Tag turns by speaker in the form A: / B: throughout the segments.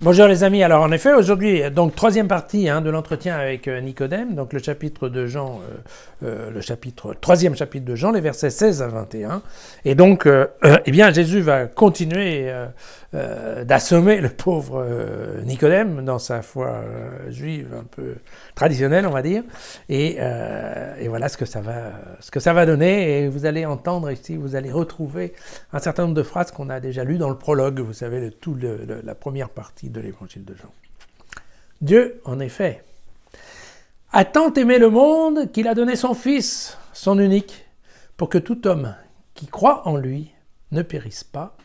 A: Bonjour les amis, alors en effet aujourd'hui, donc troisième partie de l'entretien avec Nicodème, donc le chapitre de Jean, troisième chapitre de Jean, les versets 16 à 21, et donc eh bien Jésus va continuer d'assommer le pauvre Nicodème dans sa foi juive un peu traditionnelle on va dire, et voilà ce que ça va donner, et vous allez entendre ici, vous allez retrouver un certain nombre de phrases qu'on a déjà lues dans le prologue, vous savez, la première partie de l'évangile de Jean. Dieu, en effet, a tant aimé le monde qu'il a donné son Fils, son unique, pour que tout homme qui croit en lui ne périsse pas,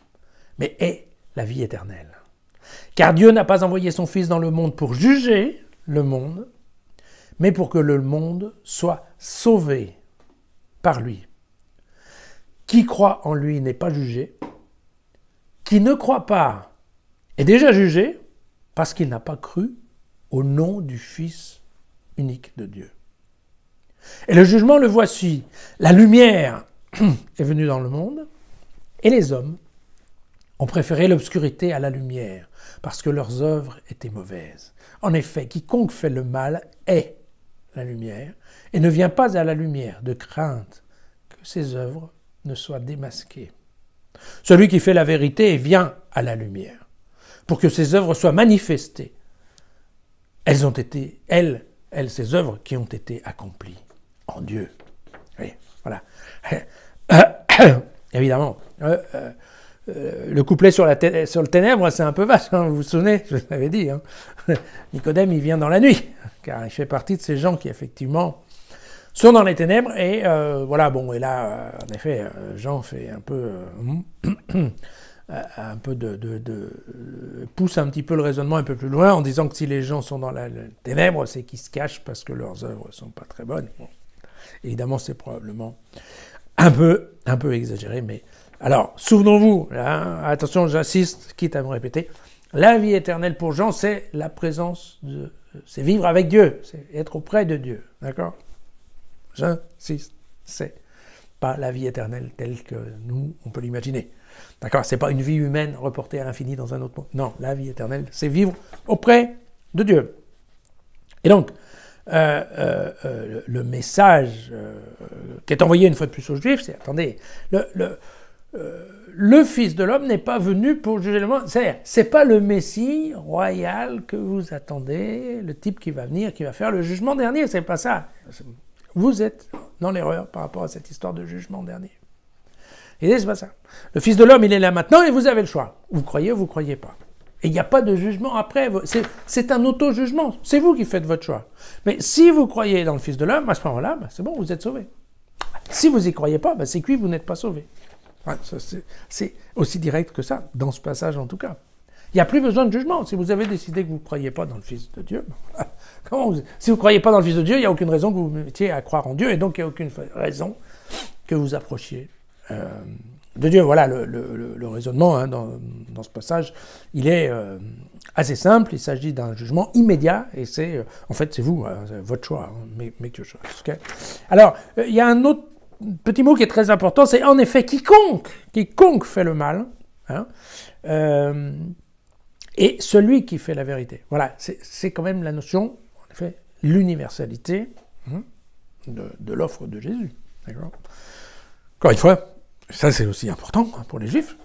A: mais ait la vie éternelle. Car Dieu n'a pas envoyé son Fils dans le monde pour juger le monde, mais pour que le monde soit sauvé par lui. Qui croit en lui n'est pas jugé, qui ne croit pas est déjà jugé parce qu'il n'a pas cru au nom du Fils unique de Dieu. Et le jugement, le voici. La lumière est venue dans le monde et les hommes ont préféré l'obscurité à la lumière parce que leurs œuvres étaient mauvaises. En effet, quiconque fait le mal est la lumière et ne vient pas à la lumière de crainte que ses œuvres ne soient démasquées. Celui qui fait la vérité vient à la lumière pour que ses œuvres soient manifestées. Elles ont été, ces œuvres qui ont été accomplies en Dieu. Oui, voilà. Évidemment, le couplet sur le ténèbre, c'est un peu vaste, vous vous souvenez, je vous l'avais dit. Nicodème, il vient dans la nuit, car il fait partie de ces gens qui, effectivement, sont dans les ténèbres, et voilà, bon, et là, en effet, Jean fait un peu... pousse un petit peu le raisonnement un peu plus loin en disant que si les gens sont dans la ténèbre, c'est qu'ils se cachent parce que leurs œuvres sont pas très bonnes. Bon. Évidemment, c'est probablement un peu exagéré, mais alors, souvenons-vous, attention, j'insiste, quitte à me répéter, la vie éternelle pour Jean, c'est la présence c'est vivre avec Dieu, c'est être auprès de Dieu, d'accord? J'insiste, c'est pas la vie éternelle telle que nous, on peut l'imaginer. D'accord, c'est pas une vie humaine reportée à l'infini dans un autre monde. Non, la vie éternelle, c'est vivre auprès de Dieu. Et donc, le message qui est envoyé une fois de plus aux Juifs, c'est, attendez, le Fils de l'homme n'est pas venu pour juger le monde. C'est pas le Messie royal que vous attendez, le type qui va venir, qui va faire le jugement dernier, c'est pas ça. Vous êtes dans l'erreur par rapport à cette histoire de jugement dernier. Et c'est pas ça. Le Fils de l'homme, il est là maintenant et vous avez le choix. Vous croyez ou vous croyez pas. Et il n'y a pas de jugement après. C'est un auto-jugement. C'est vous qui faites votre choix. Mais si vous croyez dans le Fils de l'homme, à ce moment-là, c'est bon, vous êtes sauvés. Si vous n'y croyez pas, c'est cuit, vous n'êtes pas sauvés. Ouais, c'est aussi direct que ça, dans ce passage en tout cas. Il n'y a plus besoin de jugement. Si vous avez décidé que vous ne croyez pas dans le Fils de Dieu, si vous ne croyez pas dans le Fils de Dieu, il n'y a aucune raison que vous vous mettiez à croire en Dieu, et donc il n'y a aucune raison que vous approchiez de Dieu. Voilà le raisonnement dans ce passage. Il est assez simple. Il s'agit d'un jugement immédiat, et c'est en fait c'est vous, votre choix, make your choice. Okay. Alors il y a un autre petit mot qui est très important, c'est en effet quiconque fait le mal, et celui qui fait la vérité. Voilà, c'est quand même la notion, en effet, l'universalité de l'offre de Jésus. D'accord ? Encore une fois, ça c'est aussi important pour les Juifs.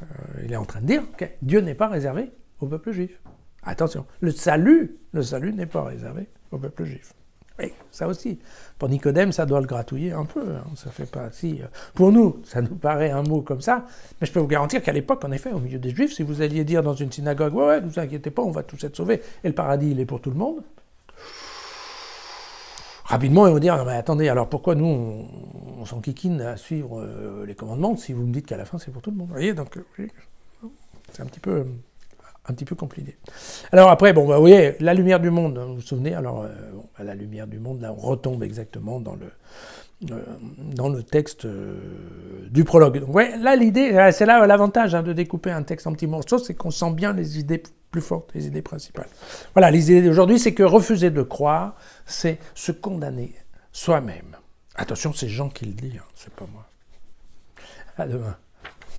A: Il est en train de dire que Dieu n'est pas réservé au peuple juif. Attention, le salut n'est pas réservé au peuple juif. Et ça aussi, pour Nicodème, ça doit le gratouiller un peu. Ça fait pas si. Pour nous, ça nous paraît un mot comme ça, mais je peux vous garantir qu'à l'époque, en effet, au milieu des Juifs, si vous alliez dire dans une synagogue, ouais, ne vous inquiétez pas, on va tous être sauvés, et le paradis, il est pour tout le monde. Rapidement, ils vont dire, non, mais attendez, alors pourquoi nous, on s'enquiquine à suivre les commandements si vous me dites qu'à la fin, c'est pour tout le monde. Vous voyez, donc, c'est un petit peu compliqué. Alors après, bon, vous voyez, la lumière du monde, vous vous souvenez, alors, la lumière du monde, là, on retombe exactement dans le texte du prologue. Donc, ouais, là, l'idée, c'est là l'avantage de découper un texte en petits morceaux, c'est qu'on sent bien les idées plus fortes, les idées principales. Voilà, les idées d'aujourd'hui, c'est que refuser de croire, c'est se condamner soi-même. Attention, c'est Jean qui le dit, c'est pas moi. À demain.